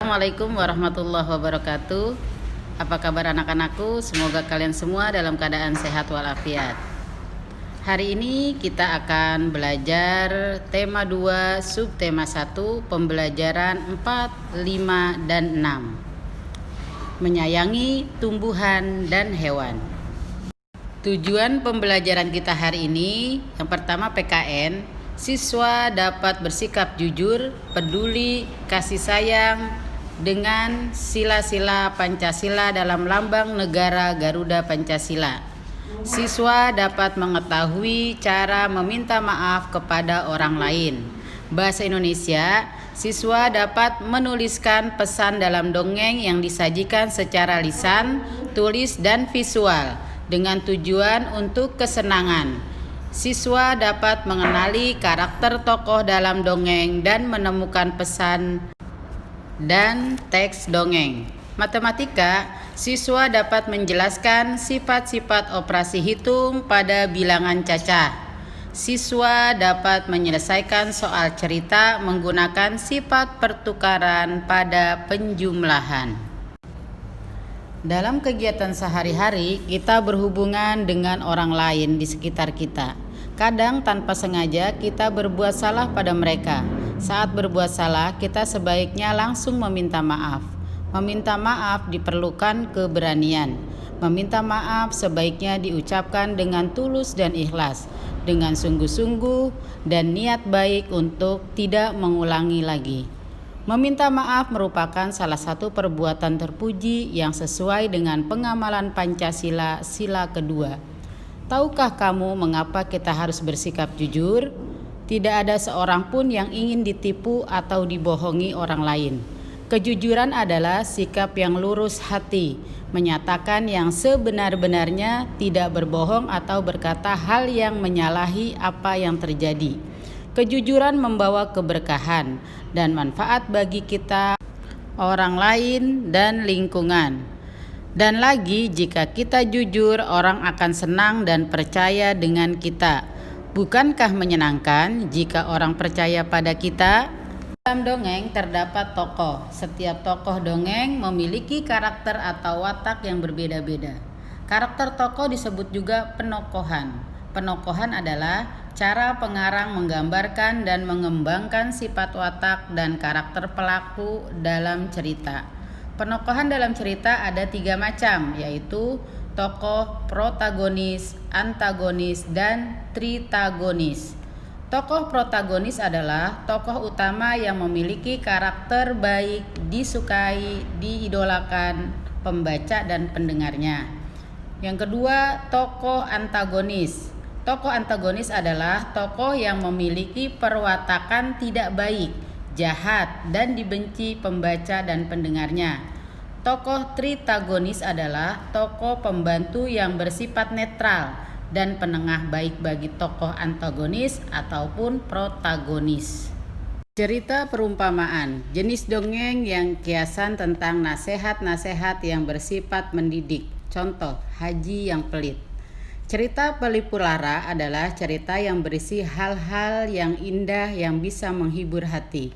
Assalamualaikum warahmatullahi wabarakatuh. Apa kabar anak-anakku? Semoga kalian semua dalam keadaan sehat walafiat. Hari ini kita akan belajar tema 2, subtema 1, pembelajaran 4, 5, dan 6. Menyayangi tumbuhan dan hewan. Tujuan pembelajaran kita hari ini, yang pertama PKN, siswa dapat bersikap jujur, peduli, kasih sayang dengan sila-sila Pancasila dalam lambang negara Garuda Pancasila. Siswa dapat mengetahui cara meminta maaf kepada orang lain. Bahasa Indonesia, siswa dapat menuliskan pesan dalam dongeng yang disajikan secara lisan, tulis, dan visual dengan tujuan untuk kesenangan. Siswa dapat mengenali karakter tokoh dalam dongeng dan menemukan pesan dan teks dongeng. Matematika, siswa dapat menjelaskan sifat-sifat operasi hitung pada bilangan cacah. Siswa dapat menyelesaikan soal cerita menggunakan sifat pertukaran pada penjumlahan. Dalam kegiatan sehari-hari, kita berhubungan dengan orang lain di sekitar kita. Kadang tanpa sengaja kita berbuat salah pada mereka. Saat berbuat salah, kita sebaiknya langsung meminta maaf. Meminta maaf diperlukan keberanian. Meminta maaf sebaiknya diucapkan dengan tulus dan ikhlas, dengan sungguh-sungguh dan niat baik untuk tidak mengulangi lagi. Meminta maaf merupakan salah satu perbuatan terpuji yang sesuai dengan pengamalan Pancasila sila kedua. Tahukah kamu mengapa kita harus bersikap jujur? Tidak ada seorang pun yang ingin ditipu atau dibohongi orang lain. Kejujuran adalah sikap yang lurus hati, menyatakan yang sebenar-benarnya, tidak berbohong atau berkata hal yang menyalahi apa yang terjadi. Kejujuran membawa keberkahan dan manfaat bagi kita, orang lain, dan lingkungan. Dan lagi, jika kita jujur, orang akan senang dan percaya dengan kita. Bukankah menyenangkan jika orang percaya pada kita? Dalam dongeng terdapat tokoh. Setiap tokoh dongeng memiliki karakter atau watak yang berbeda-beda. Karakter tokoh disebut juga penokohan. Penokohan adalah cara pengarang menggambarkan dan mengembangkan sifat watak dan karakter pelaku dalam cerita. Penokohan dalam cerita ada 3 macam, yaitu tokoh, protagonis, antagonis, dan tritagonis. Tokoh protagonis adalah tokoh utama yang memiliki karakter baik, disukai, diidolakan pembaca dan pendengarnya. Yang kedua, tokoh antagonis. Tokoh antagonis adalah tokoh yang memiliki perwatakan tidak baik, jahat, dan dibenci pembaca dan pendengarnya. Tokoh tritagonis adalah tokoh pembantu yang bersifat netral dan penengah baik bagi tokoh antagonis ataupun protagonis. Cerita perumpamaan, jenis dongeng yang kiasan tentang nasihat-nasihat yang bersifat mendidik. Contoh, Haji yang Pelit. Cerita Pelipur Lara adalah cerita yang berisi hal-hal yang indah yang bisa menghibur hati.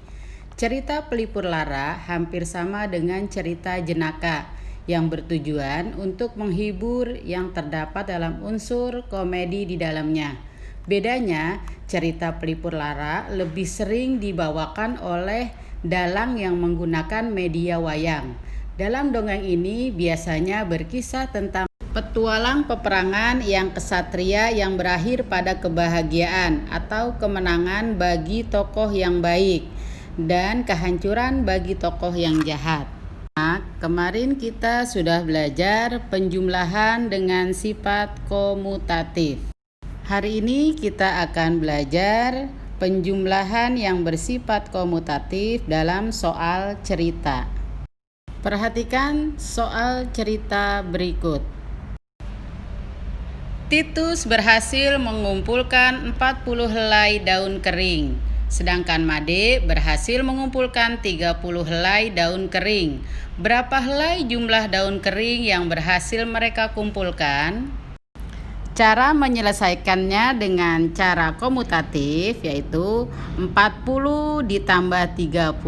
Cerita Pelipur Lara hampir sama dengan cerita Jenaka yang bertujuan untuk menghibur yang terdapat dalam unsur komedi di dalamnya. Bedanya, cerita Pelipur Lara lebih sering dibawakan oleh dalang yang menggunakan media wayang. Dalam dongeng ini biasanya berkisah tentang petualang peperangan yang kesatria yang berakhir pada kebahagiaan atau kemenangan bagi tokoh yang baik dan kehancuran bagi tokoh yang jahat. Nah, kemarin kita sudah belajar penjumlahan dengan sifat komutatif. Hari ini kita akan belajar penjumlahan yang bersifat komutatif dalam soal cerita. Perhatikan soal cerita berikut. Titus berhasil mengumpulkan 40 helai daun kering, sedangkan Made berhasil mengumpulkan 30 helai daun kering. Berapa helai jumlah daun kering yang berhasil mereka kumpulkan? Cara menyelesaikannya dengan cara komutatif yaitu 40 ditambah 30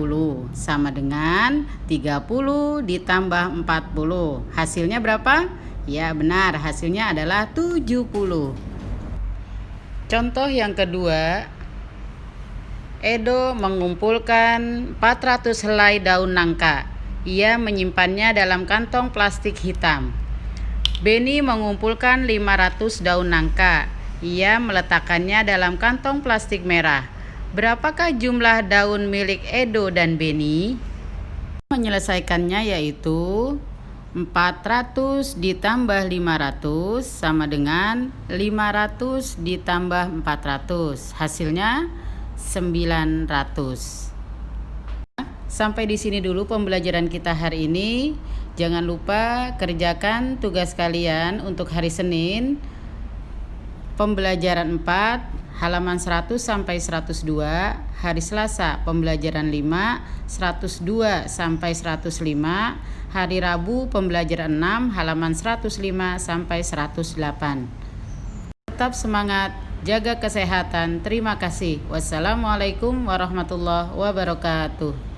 sama dengan 30 ditambah 40. Hasilnya berapa? Ya benar, hasilnya adalah 70. Contoh yang kedua, Edo mengumpulkan 400 helai daun nangka. Ia menyimpannya dalam kantong plastik hitam. Beni mengumpulkan 500 daun nangka. Ia meletakkannya dalam kantong plastik merah. Berapakah jumlah daun milik Edo dan Beni? Menyelesaikannya yaitu 400 ditambah 500 sama dengan 500 ditambah 400. Hasilnya 900. Sampai di sini dulu pembelajaran kita hari ini. Jangan lupa kerjakan tugas kalian untuk hari Senin. Pembelajaran 4, halaman 100 sampai 102. Hari Selasa pembelajaran 5, 102 sampai 105. Hari Rabu pembelajaran 6, halaman 105 sampai 108. Tetap semangat, jaga kesehatan. Terima kasih. Wassalamualaikum warahmatullahi wabarakatuh.